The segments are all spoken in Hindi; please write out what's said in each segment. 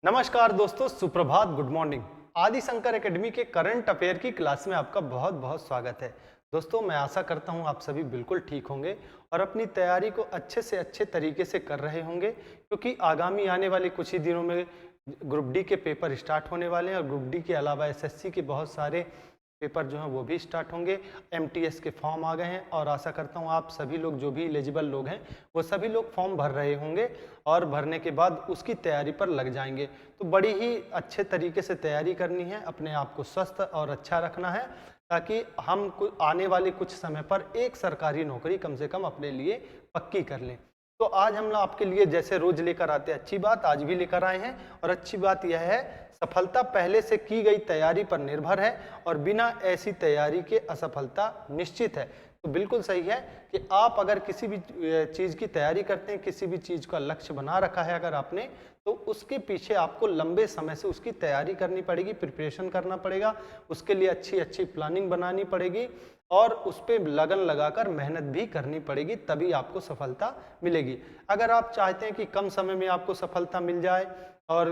नमस्कार दोस्तों, सुप्रभात, गुड मॉर्निंग। आदि शंकर एकेडमी के करंट अफेयर की क्लास में आपका बहुत बहुत स्वागत है। दोस्तों, मैं आशा करता हूं आप सभी बिल्कुल ठीक होंगे और अपनी तैयारी को अच्छे से अच्छे तरीके से कर रहे होंगे, क्योंकि आगामी आने वाले कुछ ही दिनों में ग्रुप डी के पेपर स्टार्ट होने वाले हैं और ग्रुप डी के अलावा एसएससी के बहुत सारे पेपर जो हैं वो भी स्टार्ट होंगे। एमटीएस के फॉर्म आ गए हैं और आशा करता हूँ आप सभी लोग जो भी एलिजिबल लोग हैं वो सभी लोग फॉर्म भर रहे होंगे और भरने के बाद उसकी तैयारी पर लग जाएंगे। तो बड़ी ही अच्छे तरीके से तैयारी करनी है, अपने आप को स्वस्थ और अच्छा रखना है, ताकि हम आने वाले कुछ समय पर एक सरकारी नौकरी कम से कम अपने लिए पक्की कर लें। तो आज हम आपके लिए जैसे रोज लेकर आते हैं अच्छी बात, आज भी लेकर आए हैं। और अच्छी बात यह है, सफलता पहले से की गई तैयारी पर निर्भर है और बिना ऐसी तैयारी के असफलता निश्चित है। तो बिल्कुल सही है कि आप अगर किसी भी चीज़ की तैयारी करते हैं, किसी भी चीज़ का लक्ष्य बना रखा है अगर आपने, तो उसके पीछे आपको लंबे समय से उसकी तैयारी करनी पड़ेगी, प्रिपरेशन करना पड़ेगा, उसके लिए अच्छी अच्छी प्लानिंग बनानी पड़ेगी और उस पर लगन लगाकर मेहनत भी करनी पड़ेगी, तभी आपको सफलता मिलेगी। अगर आप चाहते हैं कि कम समय में आपको सफलता मिल जाए और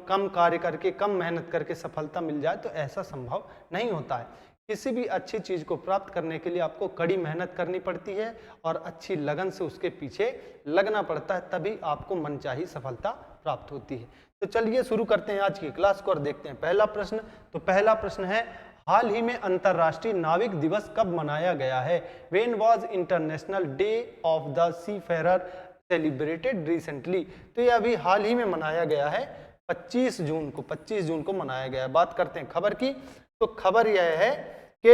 कम कार्य करके, कम मेहनत करके सफलता मिल जाए, तो ऐसा संभव नहीं होता है। किसी भी अच्छी चीज़ को प्राप्त करने के लिए आपको कड़ी मेहनत करनी पड़ती है और अच्छी लगन से उसके पीछे लगना पड़ता है, तभी आपको मनचाही सफलता प्राप्त होती है। तो चलिए शुरू करते हैं आज की क्लास को और देखते हैं पहला प्रश्न। तो पहला प्रश्न है, हाल ही में अंतर्राष्ट्रीय नाविक दिवस कब मनाया गया है? When was international day of the seafarer celebrated recently? तो ये अभी हाल ही में मनाया गया है, 25 जून को मनाया गया है। बात करते हैं खबर की। तो खबर यह है कि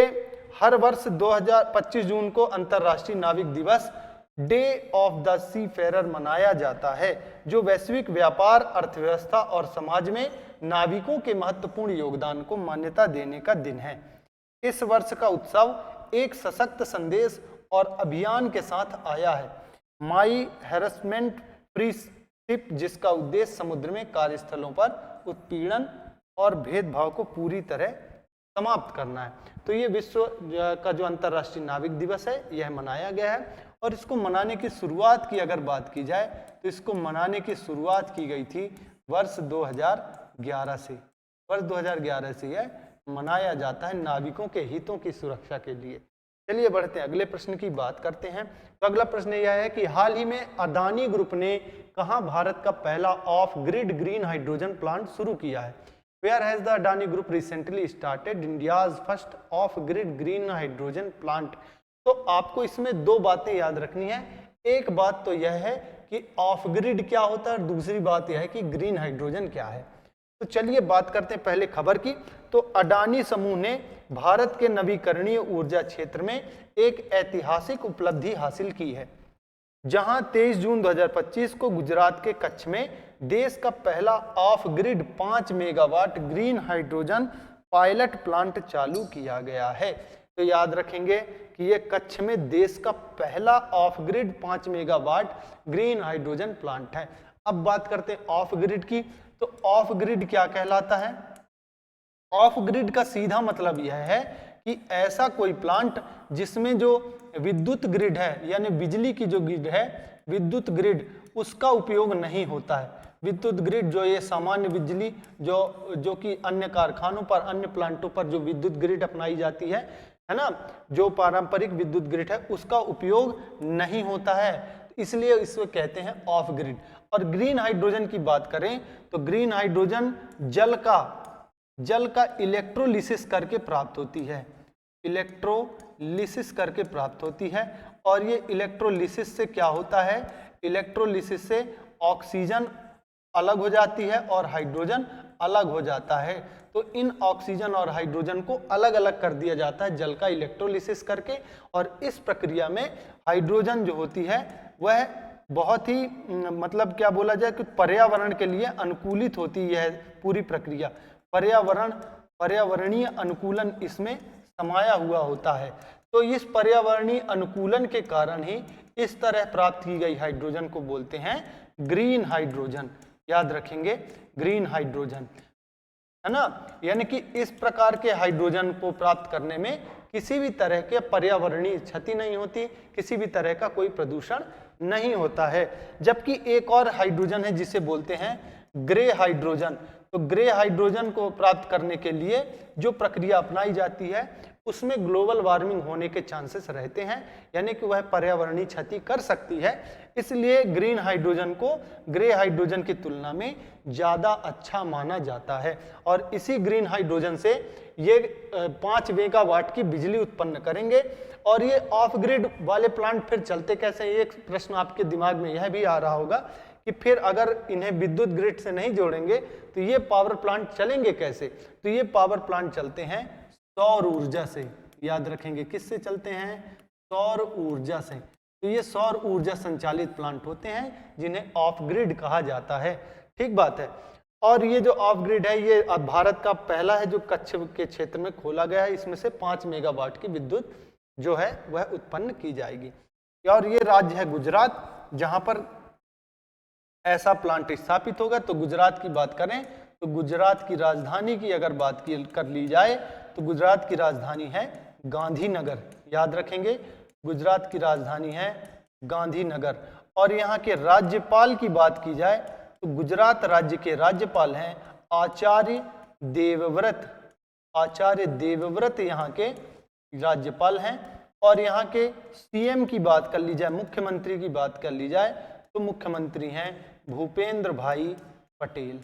हर वर्ष 25 जून को अंतर्राष्ट्रीय नाविक दिवस डे ऑफ द सीफेरर मनाया जाता है, जो वैश्विक व्यापार, अर्थव्यवस्था और समाज में नाविकों के महत्वपूर्ण योगदान को मान्यता देने का दिन है। इस वर्ष का उत्सव एक सशक्त संदेश और अभियान के साथ आया है, माई हैरेसमेंट फ्री शिप, जिसका उद्देश्य समुद्र में कार्यस्थलों पर उत्पीड़न और भेदभाव को पूरी तरह समाप्त करना है। तो ये विश्व का जो अंतर्राष्ट्रीय नाविक दिवस है यह मनाया गया है और इसको मनाने की शुरुआत की अगर बात की जाए तो इसको मनाने की शुरुआत की गई थी वर्ष 2011 से। वर्ष 2011 से यह मनाया जाता है नाविकों के हितों की सुरक्षा के लिए। चलिए बढ़ते हैं, अगले प्रश्न की बात करते हैं। तो अगला प्रश्न यह है कि हाल ही में अदानी ग्रुप ने कहां भारत का पहला of grid green hydrogen plant शुरू किया है? Where has the Adani Group recently started India's first off-grid green hydrogen plant? तो आपको इसमें दो बातें याद रखनी है। एक बात तो यह है कि ऑफ ग्रिड क्या होता है और दूसरी बात यह है कि ग्रीन हाइड्रोजन क्या है। तो चलिए बात करते हैं पहले खबर की। तो अडानी समूह ने भारत के नवीकरणीय ऊर्जा क्षेत्र में एक ऐतिहासिक उपलब्धि हासिल की है, जहां 23 जून 2025 को गुजरात के कच्छ में देश का पहला of grid 5 megawatt green hydrogen pilot plant चालू किया गया है। तो याद रखेंगे कि ये कच्छ में देश का पहला of grid 5 megawatt green hydrogen plant है। अब बात करते हैं ऑफ ग्रिड की। तो ऑफ ग्रिड क्या कहलाता है? ऑफ ग्रिड का सीधा मतलब यह है कि ऐसा कोई प्लांट जिसमें जो विद्युत ग्रिड है, यानी बिजली की जो ग्रिड है, विद्युत ग्रिड, उसका उपयोग नहीं होता है। विद्युत ग्रिड जो ये सामान्य बिजली जो कि अन्य कारखानों पर, अन्य प्लांटों पर जो विद्युत ग्रिड अपनाई जाती है ना, जो पारंपरिक विद्युत ग्रिड है उसका उपयोग नहीं होता है, इसलिए इसको कहते हैं ऑफ ग्रिड। और ग्रीन हाइड्रोजन की बात करें तो ग्रीन हाइड्रोजन जल का इलेक्ट्रोलिसिस करके प्राप्त होती है, इलेक्ट्रोलिसिस करके प्राप्त होती है। और ये इलेक्ट्रोलिसिस से क्या होता है? इलेक्ट्रोलिसिस से ऑक्सीजन अलग हो जाती है और हाइड्रोजन अलग हो जाता है। तो इन ऑक्सीजन और हाइड्रोजन को अलग अलग कर दिया जाता है जल का इलेक्ट्रोलिसिस करके, और इस प्रक्रिया में हाइड्रोजन जो होती है वह बहुत ही मतलब क्या बोला जाए कि पर्यावरण के लिए अनुकूलित होती है पूरी प्रक्रिया। पर्यावरणीय अनुकूलन इसमें समाया हुआ होता है। तो इस पर्यावरणीय अनुकूलन के कारण ही इस तरह प्राप्त की गई हाइड्रोजन को बोलते हैं ग्रीन हाइड्रोजन। याद रखेंगे, ग्रीन हाइड्रोजन, है ना। यानी कि इस प्रकार के हाइड्रोजन को प्राप्त करने में किसी भी तरह के पर्यावरणीय क्षति नहीं होती, किसी भी तरह का कोई प्रदूषण नहीं होता है। जबकि एक और हाइड्रोजन है जिसे बोलते हैं ग्रे हाइड्रोजन। तो ग्रे हाइड्रोजन को प्राप्त करने के लिए जो प्रक्रिया अपनाई जाती है उसमें ग्लोबल वार्मिंग होने के चांसेस रहते हैं, यानी कि वह पर्यावरणीय क्षति कर सकती है। इसलिए ग्रीन हाइड्रोजन को ग्रे हाइड्रोजन की तुलना में ज़्यादा अच्छा माना जाता है। और इसी ग्रीन हाइड्रोजन से ये 5 मेगावाट की बिजली उत्पन्न करेंगे। और ये ऑफ ग्रिड वाले प्लांट फिर चलते कैसे, एक प्रश्न आपके दिमाग में यह भी आ रहा होगा कि फिर अगर इन्हें विद्युत ग्रिड से नहीं जोड़ेंगे तो ये पावर प्लांट चलेंगे कैसे। तो ये पावर प्लांट चलते हैं सौर ऊर्जा से। याद रखेंगे किससे चलते हैं, सौर ऊर्जा से। तो ये सौर ऊर्जा संचालित प्लांट होते हैं जिन्हें ऑफ ग्रिड कहा जाता है। ठीक बात है। और ये जो ऑफ ग्रिड है ये अब भारत का पहला है जो कच्छ के क्षेत्र में खोला गया है। इसमें से 5 मेगावाट की विद्युत जो है वह उत्पन्न की जाएगी। और ये राज्य है गुजरात, जहां पर ऐसा प्लांट स्थापित होगा। तो गुजरात की बात करें तो गुजरात की राजधानी की अगर बात कर ली जाए तो गुजरात की राजधानी है गांधीनगर। याद रखेंगे गुजरात की राजधानी है गांधीनगर। और यहाँ के राज्यपाल की बात की जाए तो गुजरात राज्य के राज्यपाल हैं आचार्य देवव्रत। आचार्य देवव्रत यहाँ के राज्यपाल हैं। और यहाँ के सीएम की बात कर ली जाए, मुख्यमंत्री की बात कर ली जाए तो मुख्यमंत्री हैं भूपेंद्र भाई पटेल।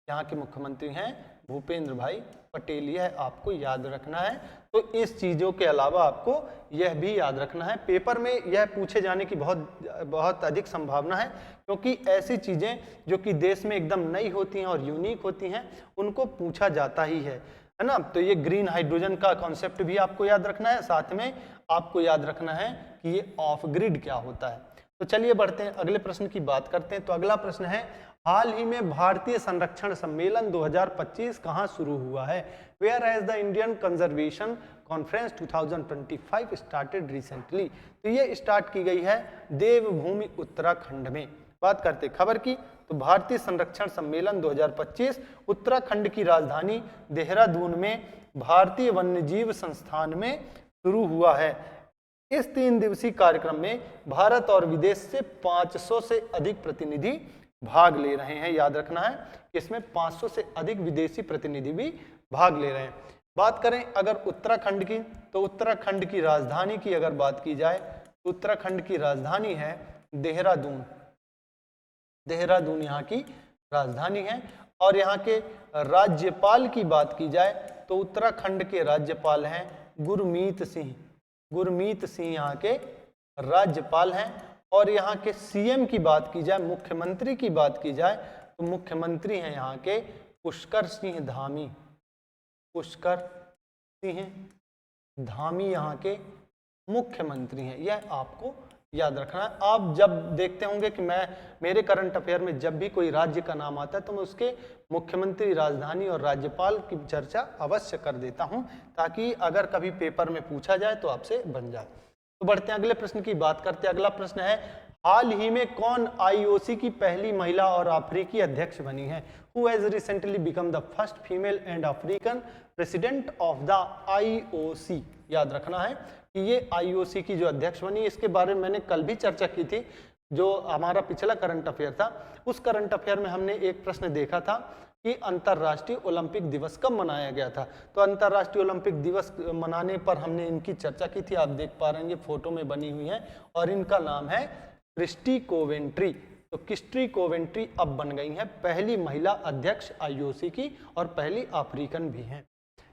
यहाँ के मुख्यमंत्री हैं भूपेंद्र भाई पटेल। यह आपको याद रखना है। तो इस चीजों के अलावा आपको यह भी याद रखना है, पेपर में यह पूछे जाने की बहुत अधिक संभावना है, क्योंकि ऐसी चीजें जो कि देश में एकदम नई होती हैं और यूनिक होती हैं उनको पूछा जाता ही है ना। तो ये ग्रीन हाइड्रोजन का कॉन्सेप्ट भी आपको याद रखना है, साथ में आपको याद रखना है कि ये ऑफ ग्रिड क्या होता है। तो चलिए बढ़ते हैं, अगले प्रश्न की बात करते हैं। तो अगला प्रश्न है, हाल ही में भारतीय संरक्षण सम्मेलन 2025 कहाँ शुरू हुआ है। Where has the Indian conservation conference 2025 started recently. तो ये स्टार्ट की गई है देवभूमि उत्तराखंड में। बात करते खबर की तो भारतीय संरक्षण सम्मेलन 2025 उत्तराखंड की राजधानी देहरादून में भारतीय वन्यजीव संस्थान में शुरू हुआ है। इस 3 दिवसीय कार्यक्रम में भारत और विदेश से 500 से अधिक प्रतिनिधि भाग ले रहे हैं। याद रखना है इसमें 500 से अधिक विदेशी प्रतिनिधि भी भाग ले रहे हैं। बात करें अगर उत्तराखंड की तो उत्तराखंड की राजधानी की अगर बात की जाए तो उत्तराखंड की राजधानी है देहरादून। देहरादून यहाँ की राजधानी है। और यहाँ के राज्यपाल की बात की जाए तो उत्तराखंड के राज्यपाल हैं गुरमीत सिंह। गुरमीत सिंह यहाँ के राज्यपाल हैं। और यहाँ के सीएम की बात की जाए, मुख्यमंत्री की बात की जाए तो मुख्यमंत्री हैं यहाँ के पुष्कर सिंह धामी। पुष्कर सिंह धामी यहाँ के मुख्यमंत्री हैं। यह आपको याद रखना है। आप जब देखते होंगे कि मेरे करंट अफेयर में जब भी कोई राज्य का नाम आता है तो मैं उसके मुख्यमंत्री, राजधानी और राज्यपाल की चर्चा अवश्य कर देता हूं, ताकि अगर कभी पेपर में पूछा जाए तो आपसे बन जाए। तो बढ़ते हैं अगले प्रश्न की बात करते हैं। अगला प्रश्न है, हाल ही में कौन आईओसी की पहली महिला और अफ्रीकी अध्यक्ष बनी है। Who has recently become the first female and African president of the IOC. याद रखना है कि ये आईओसी की जो अध्यक्ष बनी, इसके बारे में मैंने कल भी चर्चा की थी। जो हमारा पिछला करंट अफेयर था उस करंट अफेयर में हमने एक प्रश्न देखा था कि अंतर्राष्ट्रीय ओलंपिक दिवस कब मनाया गया था। तो अंतर्राष्ट्रीय ओलंपिक दिवस मनाने पर हमने इनकी चर्चा की थी। आप देख पा रहे हैं फोटो में बनी हुई है और इनका नाम है क्रिस्टी कोवेंट्री। तो क्रिस्टी कोवेंट्री अब बन गई हैं पहली महिला अध्यक्ष आईओसी की और पहली अफ्रीकन भी हैं।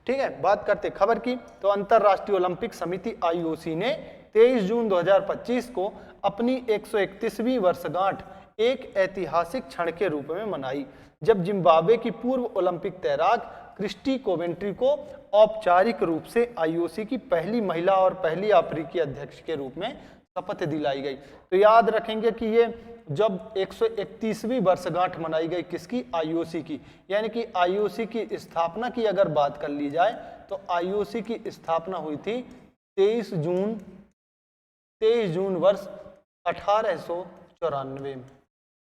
ठीक है, बात करते खबर की तो अंतर्राष्ट्रीय ओलंपिक समिति आईओसी ने 23 जून 2025 को अपनी 131वीं वर्षगांठ एक ऐतिहासिक क्षण के रूप में मनाई, जब जिम्बाब्वे की पूर्व ओलंपिक तैराक क्रिस्टी कोवेंट्री को औपचारिक रूप से आईओसी की पहली महिला और पहली अफ्रीकी अध्यक्ष के रूप में शपथ दिलाई गई। तो याद रखेंगे कि ये जब 131वीं वर्षगांठ मनाई गई किसकी, आईओसी की, यानी कि आईओसी की स्थापना की अगर बात कर ली जाए तो आईओसी की स्थापना हुई थी 23 जून वर्ष 1894 में।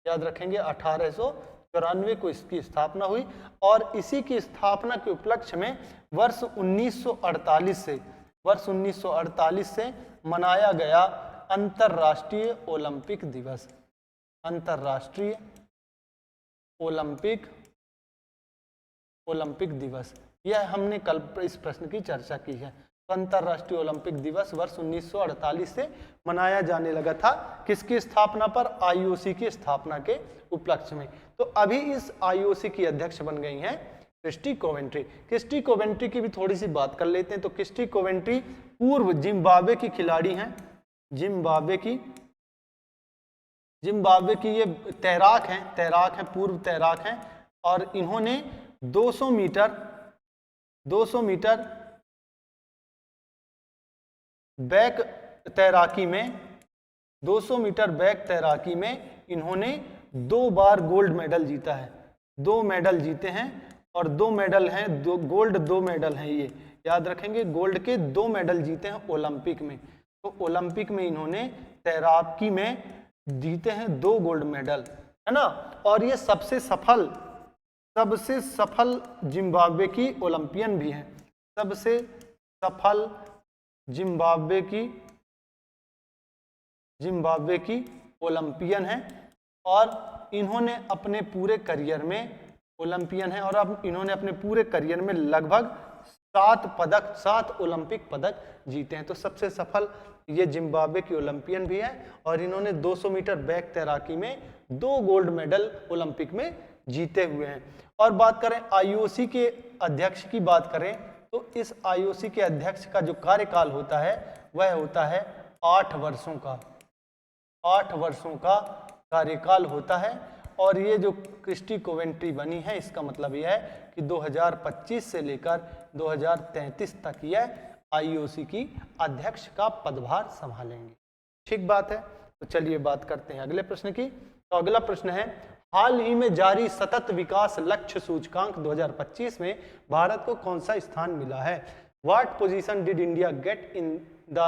याद रखेंगे 1894 को इसकी स्थापना हुई और इसी की स्थापना के उपलक्ष्य में वर्ष 1948 से मनाया गया अंतर्राष्ट्रीय ओलंपिक दिवस। अंतर्राष्ट्रीय ओलंपिक दिवस। यह हमने कल इस प्रश्न की चर्चा की है। तो अंतरराष्ट्रीय ओलंपिक दिवस वर्ष 1948 से मनाया जाने लगा था। किसकी स्थापना पर? आईओसी की स्थापना के उपलक्ष्य में। तो अभी इस आईओसी की अध्यक्ष बन गई हैं क्रिस्टी कोवेंट्री। क्रिस्टी कोवेंट्री की भी थोड़ी सी बात कर लेते हैं। तो क्रिस्टी कोवेंट्री पूर्व जिम्बाब्वे की खिलाड़ी हैं। जिम्बाब्वे की ये तैराक हैं, पूर्व तैराक हैं। और इन्होंने 200 मीटर बैक तैराकी में 200 मीटर बैक तैराकी में इन्होंने 2 बार गोल्ड मेडल जीता है। 2 मेडल जीते हैं और 2 मेडल हैं, 2 गोल्ड 2 मेडल हैं। ये याद रखेंगे, गोल्ड के 2 मेडल जीते हैं ओलंपिक में। तो ओलंपिक में इन्होंने तैराकी में जीते हैं 2 गोल्ड मेडल, है ना। और ये सबसे सफल जिम्बाब्वे की ओलंपियन भी हैं। सबसे सफल जिम्बाब्वे की ओलंपियन है। और इन्होंने अपने पूरे करियर में ओलंपियन है और अब इन्होंने अपने पूरे करियर में लगभग 7 ओलंपिक पदक जीते हैं। तो सबसे सफल ये जिम्बाब्वे की ओलंपियन भी है और इन्होंने 200 मीटर बैक तैराकी में 2 गोल्ड मेडल ओलंपिक में जीते हुए हैं। और बात करें आईओसी के अध्यक्ष की बात करें तो इस आईओसी के अध्यक्ष का जो कार्यकाल होता है वह होता है 8 वर्षों का। 8 वर्षों का कार्यकाल होता है। और ये जो क्रिस्टी कोवेंट्री बनी है, इसका मतलब यह है कि 2025 से लेकर 2033 तक यह आईओसी की अध्यक्ष का पदभार संभालेंगे। ठीक बात है। तो चलिए बात करते हैं अगले प्रश्न की। तो अगला प्रश्न है, हाल ही में जारी सतत विकास लक्ष्य सूचकांक 2025 में भारत को कौन सा स्थान मिला है? What position did India get in the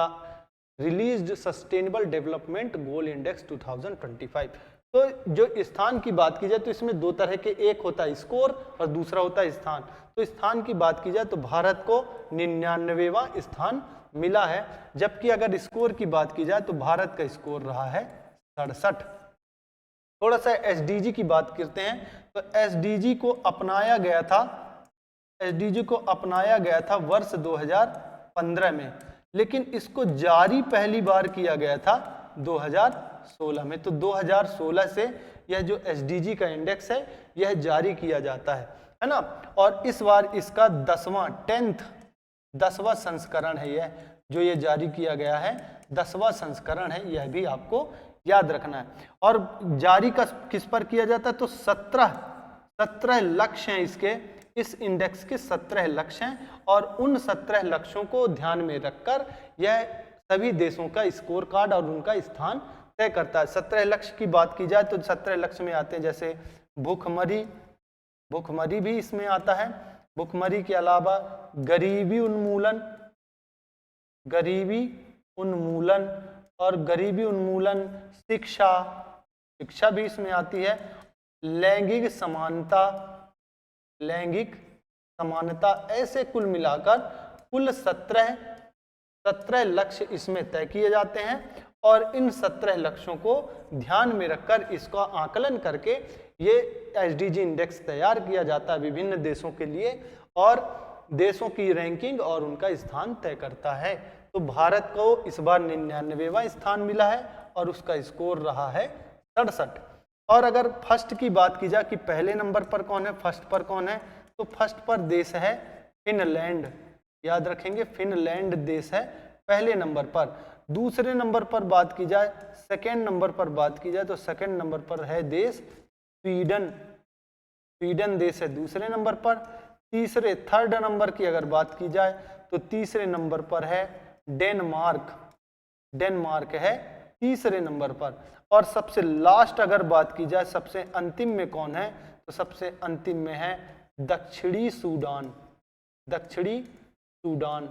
released sustainable development goal index 2025? तो जो स्थान की बात की जाए तो इसमें 2 तरह के, एक होता है स्कोर और दूसरा होता है स्थान। तो स्थान की बात की जाए तो भारत को 99वां स्थान मिला है, जबकि अगर स्कोर की बात की जाए तो भारत का स्कोर रहा है 67। थोड़ा सा एसडीजी की बात करते हैं। तो एसडीजी को अपनाया गया था वर्ष 2015 में, लेकिन इसको जारी पहली बार किया गया था 2016 में। तो 2016 से यह जो एसडीजी का इंडेक्स है यह जारी किया जाता है ना। और इस बार इसका 10वां संस्करण है। यह जो ये जारी किया गया है 10वां संस्करण है, यह भी आपको याद रखना है। और जारी का किस पर किया जाता है? तो 17 लक्ष्य हैं इसके, इस इंडेक्स के 17 लक्ष्य हैं और उन 17 लक्ष्यों को ध्यान में रखकर यह सभी देशों का स्कोर कार्ड और उनका स्थान तय करता है। 17 लक्ष्य की बात की जाए तो 17 लक्ष्य में आते हैं जैसे भूखमरी भी इसमें आता है। भूखमरी के अलावा गरीबी उन्मूलन और गरीबी उन्मूलन, शिक्षा भी इसमें आती है। लैंगिक समानता, ऐसे कुल मिलाकर कुल 17 लक्ष्य इसमें तय किए जाते हैं। और इन 17 लक्ष्यों को ध्यान में रखकर इसका आकलन करके ये एसडीजी इंडेक्स तैयार किया जाता है विभिन्न देशों के लिए, और देशों की रैंकिंग और उनका स्थान तय करता है। तो भारत को इस बार 99वां स्थान मिला है और उसका स्कोर रहा है 67। और अगर फर्स्ट की बात की जाए कि पहले नंबर पर कौन है, फर्स्ट पर कौन है, तो फर्स्ट पर देश है फिनलैंड। याद रखेंगे, फिनलैंड देश है पहले नंबर पर। दूसरे नंबर पर बात की जाए, सेकेंड नंबर पर बात की जाए तो सेकेंड नंबर पर है देश स्वीडन देश है दूसरे नंबर पर। थर्ड नंबर की अगर बात की जाए तो तीसरे नंबर पर है डेनमार्क है तीसरे नंबर पर। और सबसे लास्ट अगर बात की जाए, सबसे अंतिम में कौन है, तो सबसे अंतिम में है दक्षिणी सूडान।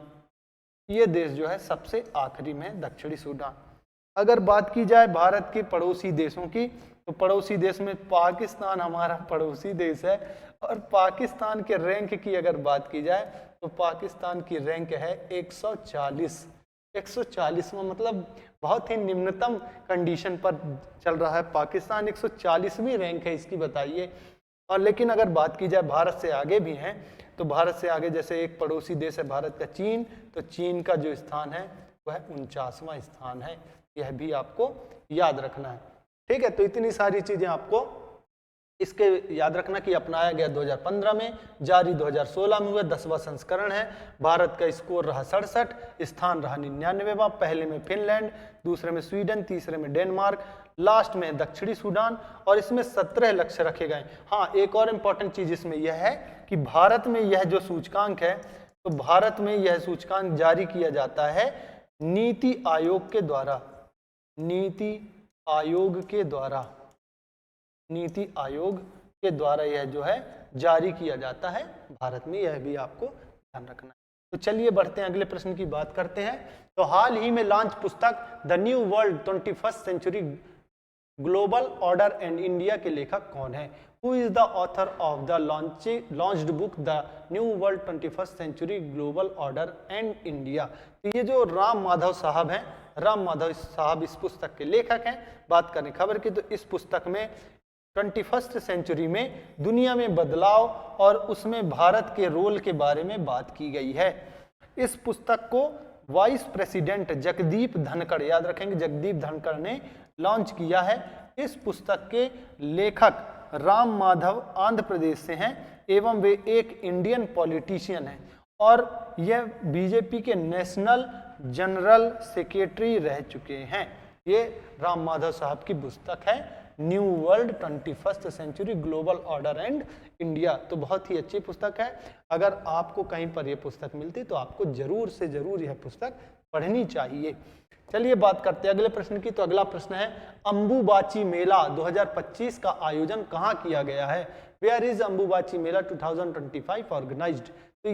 ये देश जो है सबसे आखिरी में है, दक्षिणी सूडान। अगर बात की जाए भारत के पड़ोसी देशों की, तो पड़ोसी देश में पाकिस्तान हमारा पड़ोसी देश है। और पाकिस्तान के रैंक की अगर बात की जाए तो पाकिस्तान की रैंक है 140वां, मतलब बहुत ही निम्नतम कंडीशन पर चल रहा है पाकिस्तान। 140वीं रैंक है इसकी, बताइए। और लेकिन अगर बात की जाए भारत से आगे भी हैं, तो भारत से आगे जैसे एक पड़ोसी देश है भारत का चीन, तो चीन का जो स्थान है वह 49वां स्थान है। यह भी आपको याद रखना है। ठीक है, तो इतनी सारी चीजें आपको इसके याद रखना कि अपनाया गया 2015 में, जारी 2016 में हुआ, 10वां संस्करण है। भारत का स्कोर रहा 67, स्थान रहा 99वां, पहले में फिनलैंड, दूसरे में स्वीडन, तीसरे में डेनमार्क, लास्ट में दक्षिणी सूडान, और इसमें 17 लक्ष्य रखे गए। हाँ, एक और इंपॉर्टेंट चीज इसमें यह है कि भारत में यह जो सूचकांक है, तो भारत में यह सूचकांक जारी किया जाता है नीति आयोग के द्वारा, नीति आयोग के द्वारा, नीति आयोग के द्वारा यह जो है जारी किया जाता है भारत में। यह भी आपको ध्यान रखना है। तो चलिए बढ़ते हैं, अगले प्रश्न की बात करते हैं। तो हाल ही में लॉन्च पुस्तक the new world 21st century global order and India के लेखक कौन है? Who is the author of the launched book the new world 21st century global order and India? तो ये जो राम माधव साहब हैं, राम माधव साहब इस पुस्तक के लेखक हैं। बात करें खबर की, तो इस पुस्तक में 21st सेंचुरी में दुनिया में बदलाव और उसमें भारत के रोल के बारे में बात की गई है। इस पुस्तक को वाइस प्रेसिडेंट जगदीप धनखड़, याद रखेंगे जगदीप धनखड़ ने लॉन्च किया है। इस पुस्तक के लेखक राम माधव आंध्र प्रदेश से हैं एवं वे एक इंडियन पॉलिटिशियन हैं और यह बीजेपी के नेशनल जनरल सेक्रेटरी रह चुके हैं। ये राम माधव साहब की पुस्तक है new world 21st century global order and India. तो बहुत ही अच्छी पुस्तक है। अगर आपको कहीं पर यह पुस्तक मिलती तो आपको जरूर से जरूर यह पुस्तक पढ़नी चाहिए। चलिए बात करते हैं अगले प्रश्न की। तो अगला प्रश्न है, अंबुबाची मेला 2025 का आयोजन कहाँ किया गया है? Where is Ambubachi Mela 2025 organised? तो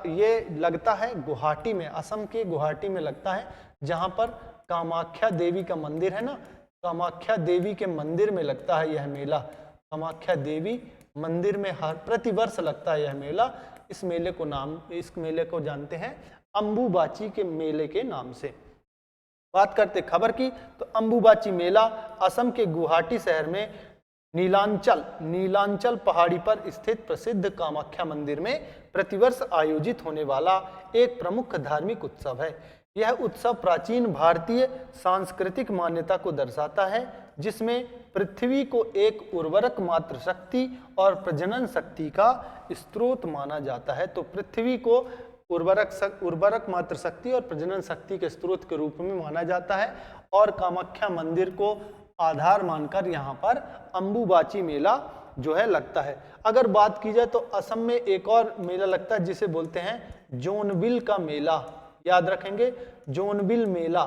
ये लगता है गुवाहाटी में, असम के गुवाहाटी में लगता है, जहां पर कामाख्या देवी का मंदिर है ना, कामाख्या देवी के मंदिर में लगता है यह मेला। कामाख्या देवी मंदिर में हर प्रतिवर्ष लगता है यह मेला। इस मेले को जानते हैं अंबुबाची के मेले के नाम से। बात करते खबर की, तो अंबुबाची मेला असम के गुवाहाटी शहर में नीलांचल पहाड़ी पर स्थित प्रसिद्ध कामाख्या मंदिर में प्रतिवर्ष आयोजित होने वाला एक प्रमुख धार्मिक उत्सव है। यह उत्सव प्राचीन भारतीय सांस्कृतिक मान्यता को दर्शाता है, जिसमें पृथ्वी को एक उर्वरक मात्र शक्ति और प्रजनन शक्ति का स्रोत माना जाता है। तो पृथ्वी को उर्वरक मात्र शक्ति और प्रजनन शक्ति के स्रोत के रूप में माना जाता है और कामाख्या मंदिर को आधार मानकर यहाँ पर अंबुबाची मेला जो है लगता है। अगर बात की जाए तो असम में एक और मेला लगता है जिसे बोलते हैं जोनबिल का मेला। याद रखेंगे जोनबिल मेला।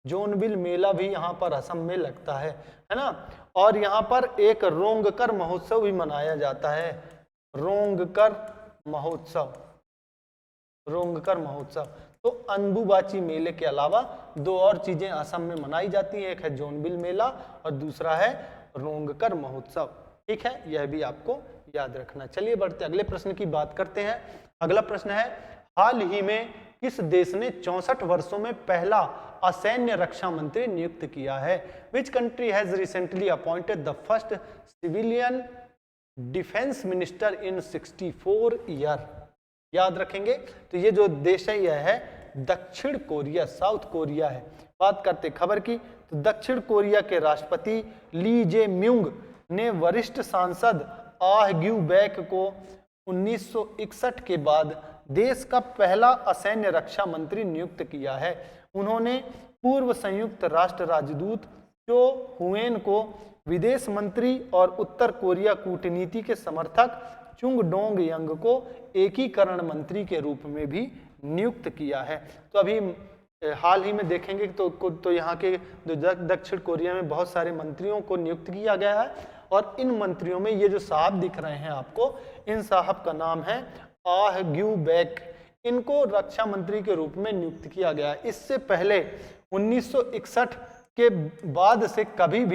जोनबिल मेला भी यहाँ पर असम में लगता है ना। और यहाँ पर एक रोंगकर महोत्सव भी मनाया जाता है। रोंगकर महोत्सव। तो अंबुबाची मेले के अलावा दो और चीजें असम में मनाई जाती हैं, एक है जोनबिल मेला और दूसरा है रोंगकर महोत्सव। ठीक है, यह भी आपको याद रखना। चलिए बढ़ते अगले प्रश्न की बात करते हैं। अगला प्रश्न है, हाल ही में किस देश ने 64 वर्षों में पहला असैन्य रक्षा मंत्री नियुक्त किया है? Which country has recently appointed the first civilian defence minister in 64 year? याद रखेंगे, तो ये जो देश है यह है दक्षिण कोरिया, साउथ कोरिया है। बात करते खबर की, तो दक्षिण कोरिया के राष्ट्रपति ली जे म्यूंग ने वरिष्ठ सांसद आह ग्यू बैक को 1961 के बाद देश का पहला असैन्य रक्षा मंत्री नियुक्त किया है। उन्होंने पूर्व संयुक्त राष्ट्र राजदूत चो हुएन को विदेश मंत्री और उत्तर कोरिया कूटनीति के समर्थक चुंग डोंग यंग को एकीकरण मंत्री के रूप में भी नियुक्त किया है। तो अभी हाल ही में देखेंगे तो यहाँ के जो दक्षिण कोरिया में बहुत सारे मंत्रियों को नियुक्त किया गया है और इन मंत्रियों में ये जो साहब दिख रहे हैं आपको, इन साहब का नाम है आह ग्यू बैक। इनको रक्षा मंत्री के रूप में नियुक्त किया गया है। इससे पहले 1961 के बाद से कभी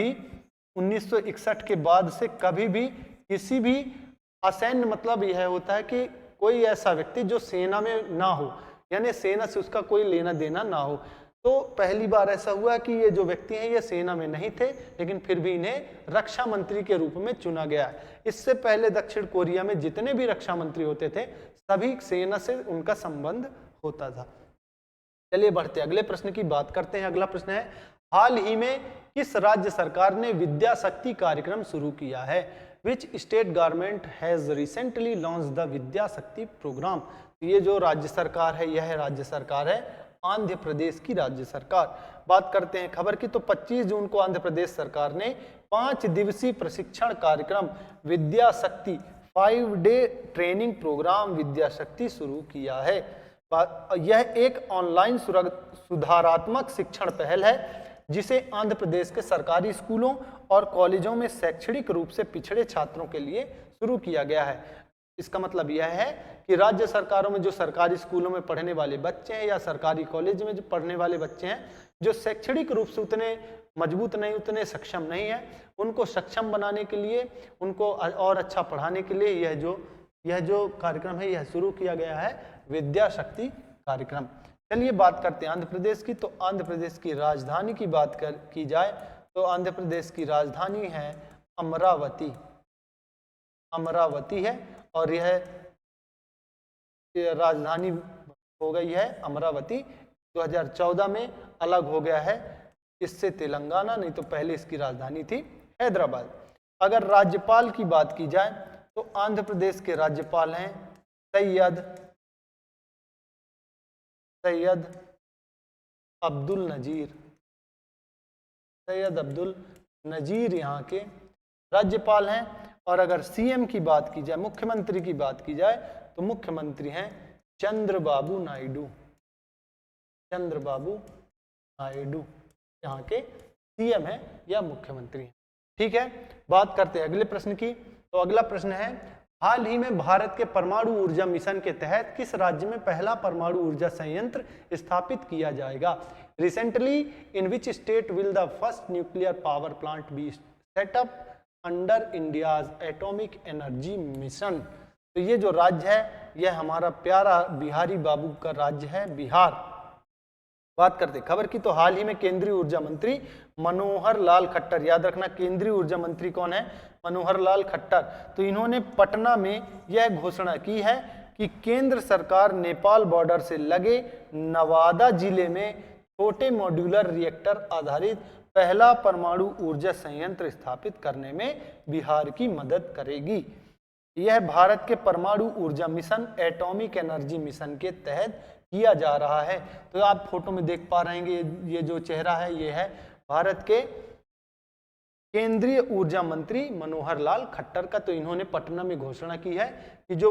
भी किसी भी असैन्य, मतलब यह होता है कि कोई ऐसा व्यक्ति जो सेना में ना हो, यानी सेना से उसका कोई लेना देना ना हो, तो पहली बार ऐसा हुआ कि ये जो व्यक्ति हैं ये सेना में नहीं थे, लेकिन फिर भी इन्हें रक्षा मंत्री के रूप में चुना गया। इससे पहले दक्षिण कोरिया में जितने भी रक्षा मंत्री होते थे सभी सेना से उनका संबंध होता था। चलिए बढ़ते अगले प्रश्न की बात करते हैं। अगला प्रश्न है, हाल ही में किस राज्य सरकार ने विद्या शक्ति कार्यक्रम शुरू किया है? Which state government has recently launch the Vidya Shakti program? ये जो राज्य सरकार है यह राज्य सरकार है आंध्र प्रदेश की राज्य सरकार। बात करते हैं खबर की, तो 25 जून को आंध्र प्रदेश सरकार ने 5 दिवसीय प्रशिक्षण कार्यक्रम विद्या शक्ति 5 डे ट्रेनिंग प्रोग्राम विद्या शक्ति शुरू किया है। यह एक ऑनलाइन सुधारात्मक शिक्षण पहल है जिसे आंध्र प्रदेश के सरकारी स्कूलों और कॉलेजों में शैक्षणिक रूप से पिछड़े छात्रों के लिए शुरू किया गया है। इसका मतलब यह है कि राज्य सरकारों में जो सरकारी स्कूलों में पढ़ने वाले बच्चे हैं या सरकारी कॉलेज में जो पढ़ने वाले बच्चे हैं जो शैक्षणिक रूप से उतने मजबूत नहीं, उतने सक्षम नहीं है, उनको सक्षम बनाने के लिए, उनको और अच्छा पढ़ाने के लिए यह जो कार्यक्रम है यह शुरू किया गया है विद्या शक्ति कार्यक्रम। चलिए बात करते हैं आंध्र प्रदेश की। तो आंध्र प्रदेश की राजधानी की बात की जाए तो आंध्र प्रदेश की राजधानी है अमरावती। अमरावती है और यह राजधानी हो गई है अमरावती। 2014 में अलग हो गया है इससे तेलंगाना, नहीं तो पहले इसकी राजधानी थी हैदराबाद। अगर राज्यपाल की बात की जाए तो आंध्र प्रदेश के राज्यपाल हैं सैयद अब्दुल नजीर। सैयद अब्दुल नजीर यहाँ के राज्यपाल हैं। और अगर सीएम की बात की जाए, मुख्यमंत्री की बात की जाए तो मुख्यमंत्री हैं चंद्रबाबू नायडू। चंद्रबाबू नायडू यहाँ के सीएम हैं या मुख्यमंत्री हैं। ठीक है, बात करते हैं अगले प्रश्न की। तो अगला प्रश्न है, हाल ही में भारत के परमाणु ऊर्जा मिशन के तहत किस राज्य में पहला परमाणु ऊर्जा संयंत्र स्थापित किया जाएगा? Recently in which state will the first nuclear power plant be set up under India's atomic energy mission? तो ये जो राज्य है यह हमारा प्यारा बिहारी बाबू का राज्य है, बिहार। बात करते खबर की, तो हाल ही में केंद्रीय ऊर्जा मंत्री मनोहर लाल खट्टर, याद रखना केंद्रीय ऊर्जा मंत्री कौन है? मनोहर लाल खट्टर। तो इन्होंने पटना में यह घोषणा की है कि केंद्र सरकार नेपाल बॉर्डर से लगे नवादा जिले में छोटे मॉड्यूलर रिएक्टर आधारित पहला परमाणु ऊर्जा संयंत्र स्थापित करने में बिहार की मदद करेगी। यह भारत के परमाणु ऊर्जा मिशन एटॉमिक एनर्जी मिशन के तहत किया जा रहा है। तो आप फोटो में देख पा रहे हैं ये जो चेहरा है ये है भारत के केंद्रीय ऊर्जा मंत्री मनोहर लाल खट्टर का। तो इन्होंने पटना में घोषणा की है कि जो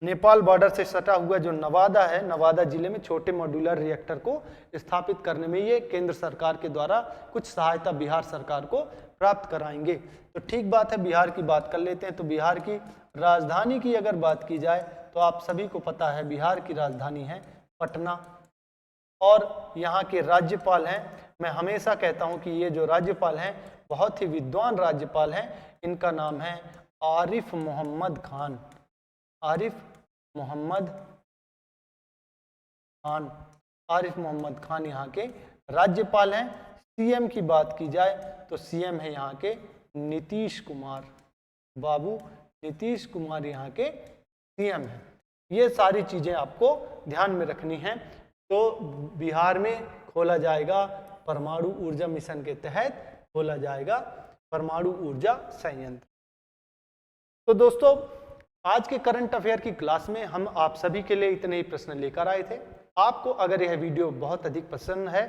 नेपाल बॉर्डर से सटा हुआ जो नवादा है, नवादा जिले में छोटे मॉड्यूलर रिएक्टर को स्थापित करने में ये केंद्र सरकार के द्वारा कुछ सहायता बिहार सरकार को प्राप्त कराएंगे। तो ठीक बात है, बिहार की बात कर लेते हैं। तो बिहार की राजधानी की अगर बात की जाए तो आप सभी को पता है बिहार की राजधानी है पटना। और यहाँ के राज्यपाल हैं, मैं हमेशा कहता हूँ कि ये जो राज्यपाल हैं बहुत ही विद्वान राज्यपाल हैं। इनका नाम है आरिफ मोहम्मद खान। आरिफ मोहम्मद खान। आरिफ मोहम्मद खान यहाँ के राज्यपाल हैं। सीएम की बात की जाए तो सीएम है यहाँ के नीतीश कुमार। बाबू नीतीश कुमार यहाँ के सीएम हैं। ये सारी चीजें आपको ध्यान में रखनी हैं। तो बिहार में खोला जाएगा परमाणु ऊर्जा मिशन के तहत खोला जाएगा परमाणु ऊर्जा संयंत्र। तो दोस्तों आज के करंट अफेयर की क्लास में हम आप सभी के लिए इतने ही प्रश्न लेकर आए थे। आपको अगर यह वीडियो बहुत अधिक पसंद है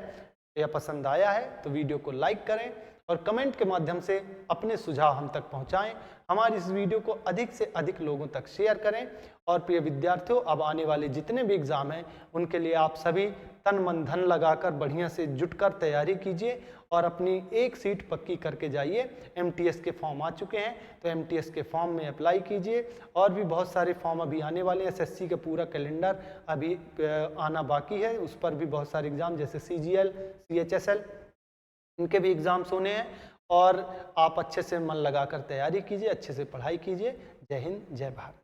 या पसंद आया है तो वीडियो को लाइक करें और कमेंट के माध्यम से अपने सुझाव हम तक पहुंचाएं। हमारी इस वीडियो को अधिक से अधिक लोगों तक शेयर करें। और प्रिय विद्यार्थियों, अब आने वाले जितने भी एग्जाम हैं उनके लिए आप सभी तन मन धन लगाकर बढ़िया से जुटकर तैयारी कीजिए और अपनी एक सीट पक्की करके जाइए। एमटीएस के फॉर्म आ चुके हैं तो एमटीएस के फॉर्म में अप्लाई कीजिए। और भी बहुत सारे फॉर्म अभी आने वाले हैं। एसएससी का पूरा कैलेंडर अभी आना बाकी है, उस पर भी बहुत सारे एग्जाम जैसे सीजीएल, सीएचएसएल, इनके भी एग्जाम्स होने हैं। और आप अच्छे से मन लगाकर तैयारी कीजिए, अच्छे से पढ़ाई कीजिए। जय हिंद, जय भारत।